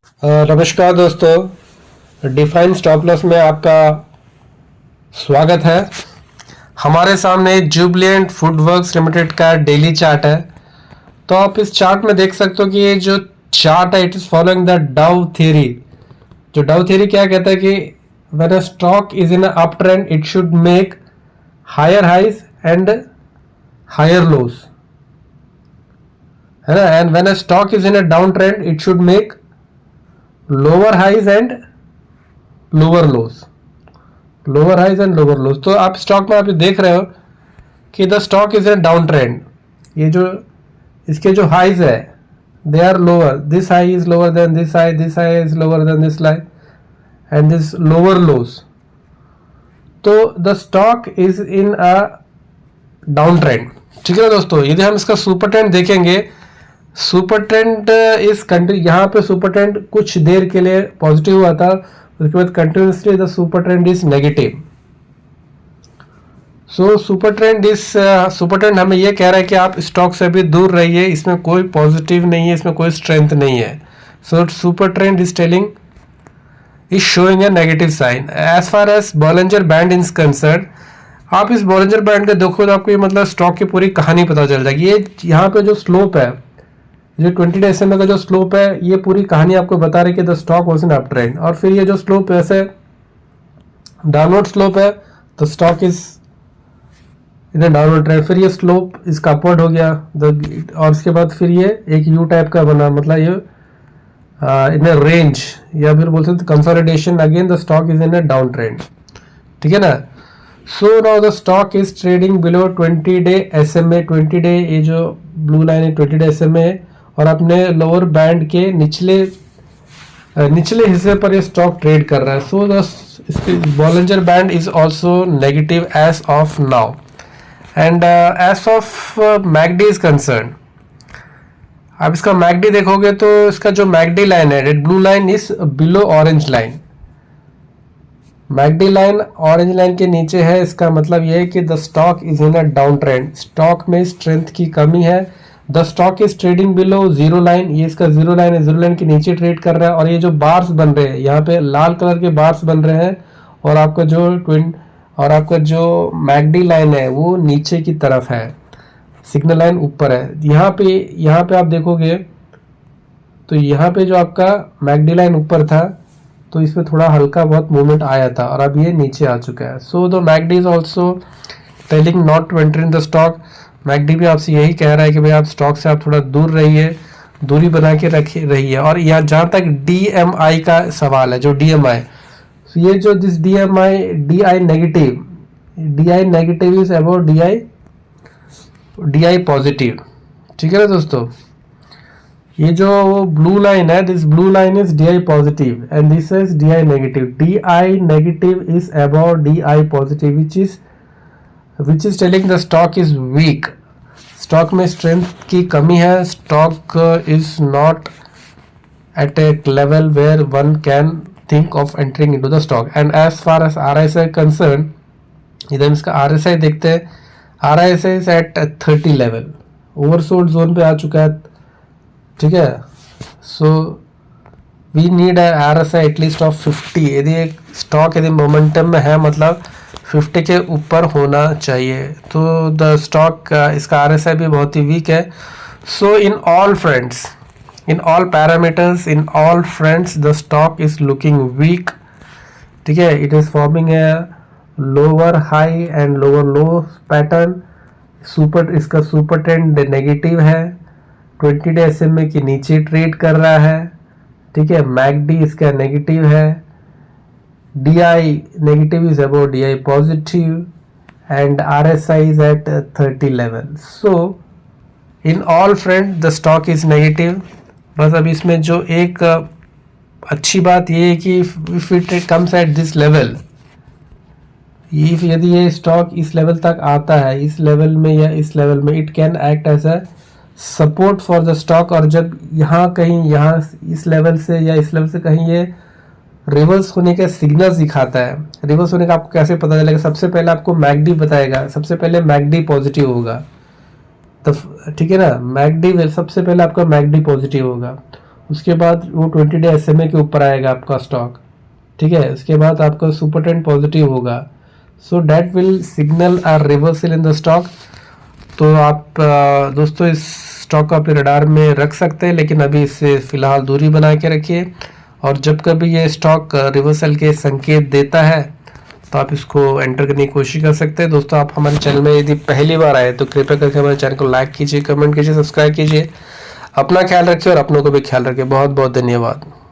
नमस्कार दोस्तों, define stop loss में आपका स्वागत है। हमारे सामने जुबिलेंट फूडवर्क्स लिमिटेड का डेली चार्ट है। तो आप इस चार्ट में देख सकते हो कि ये जो चार्ट है it is following the Dow theory. जो डाउ थ्योरी क्या कहता है कि when a stock is in up trend it should make higher highs and higher lows, है ना। And when a stock is in a down trend it should make lower highs and lower lows, lower highs and lower lows. तो आप stock में आप देख रहे हो कि the stock is a down trend. ये जो इसके जो हाइज है they are lower, this high is lower than this high is lower than this line and this lower lows. तो the stock is in a down trend, ठीक है ना दोस्तों। यदि हम इसका सुपर ट्रेंड देखेंगे, सुपर ट्रेंड इस कंट्री, यहाँ पे सुपर ट्रेंड कुछ देर के लिए पॉजिटिव हुआ था, उसके बाद continuously the super trend is negative. So super trend हमें ये कह रहा है कि आप स्टॉक से भी दूर रहिए, इसमें कोई पॉजिटिव नहीं है, इसमें कोई स्ट्रेंथ नहीं है। So super trend is telling is showing a negative sign. As far as Bollinger band is concern, आप इस बॉलिंजर बैंड का देखो तो आपको ये मतलब स्टॉक की पूरी कहानी पता चल जाएगी। ये यहाँ पे जो स्लोप है, जो 20 डे SMA का जो स्लोप है, ये पूरी कहानी आपको बता रही है कि the stock was in up trend. और फिर ये जो स्लोप ऐसे डाउनवर्ड स्लोप है, the stock is in a downward trend. फिर ये स्लोप इसका अपवर्ड हो गया और इसके बाद फिर ये एक यू टाइप का बना, मतलब ये इन अ रेंज, या फिर बोल सकते consolidation, again the stock is in a down trend, ठीक है ना। So now the stock is trading below 20 day SMA। 20 day ये जो ब्लू लाइन है 20 डे SMA, और अपने लोअर बैंड के निचले हिस्से पर ये स्टॉक ट्रेड कर रहा है। So the Bollinger band is also negative as of now. And as of MACD is concern, आप इसका मैकडी देखोगे तो इसका जो मैकडी लाइन है, red blue line is below orange line. MACD line orange line के नीचे है, इसका मतलब यह है कि the stock is in a down trend, stock में स्ट्रेंथ की कमी है। The stock is trading below zero line, ये इसका जीरो लाइन है, जीरो लाइन के नीचे ट्रेड कर रहा है। और ये जो बार्स बन रहे हैं, यहाँ पे लाल कलर के बार्स बन रहे हैं, और आपका जो मैकडी लाइन है वो नीचे की तरफ है, सिग्नल लाइन ऊपर है। यहाँ पे आप देखोगे तो यहाँ पे जो आपका मैकडी लाइन ऊपर था, तो इसमें थोड़ा हल्का बहुत मूवमेंट आया था और अब ये नीचे आ चुका है। So the MACD is also telling not to enter in the stock. MACD भी आपसे यही कह रहा है कि भाई आप स्टॉक से आप थोड़ा दूर रहिए, दूरी बना के रहिए। और यहाँ जहाँ तक DMI का सवाल है, जो DMI, तो ये जो this DI negative is about DI positive, ठीक है ना दोस्तों। ये जो ब्लू लाइन है, this blue line is DI positive and this is DI negative. DI negative is about DI positive which is telling the stock is weak. Stock में strength की कमी है, stock is not at a level where one can think of entering into the stock. And as far as RSI concern, इधर इसका RSI देखते हैं, RSI is at 30 level, oversold zone पे आ चुका है, ठीक है। So we need RSI at least of 50। यदि एक स्टॉक यदि मोमेंटम में है, मतलब 50 के ऊपर होना चाहिए। तो द स्टॉक इसका RSI भी बहुत ही वीक है। So in all friends, in all parameters, in all friends the stock is looking weak, ठीक है। It is forming a lower high and lower low pattern. इसका सुपर ट्रेंड नेगेटिव है, 20 day SMA के नीचे trade कर रहा है, ठीक है। मैकडी इसका नेगेटिव है, DI negative is about DI positive and RSI is at 30 level. So in all friend the stock is negative. बस अब इसमें जो एक अच्छी बात ये है कि if it comes at this level, यदि ये स्टॉक इस लेवल तक आता है, इस लेवल में या इस लेवल में, it can act as a support for the stock. और जब यहाँ कहीं, यहाँ इस लेवल से या इस लेवल से कहीं ये रिवर्स होने का सिग्नल्स दिखाता है, रिवर्स होने का आपको कैसे पता चलेगा? सबसे पहले आपको मैकडी बताएगा, सबसे पहले मैकडी पॉजिटिव होगा, तो ठीक है ना। मैकडी सबसे पहले आपका मैकडी पॉजिटिव होगा, उसके बाद वो 20 डे SMA के ऊपर आएगा आपका स्टॉक, ठीक है। उसके बाद आपका सुपर ट्रेंड पॉजिटिव होगा, so that will signal a reversal in the stock. तो आप दोस्तों इस स्टॉक को अपने रडार में रख सकते हैं, लेकिन अभी इससे फिलहाल दूरी बना के रखिए। और जब कभी ये स्टॉक रिवर्सल के संकेत देता है तो आप इसको एंटर करने की कोशिश कर सकते हैं। दोस्तों आप हमारे चैनल में यदि पहली बार आए तो कृपया करके हमारे चैनल को लाइक कीजिए, कमेंट कीजिए, सब्सक्राइब कीजिए। अपना ख्याल रखिए और अपनों को भी ख्याल रखिए। बहुत बहुत धन्यवाद।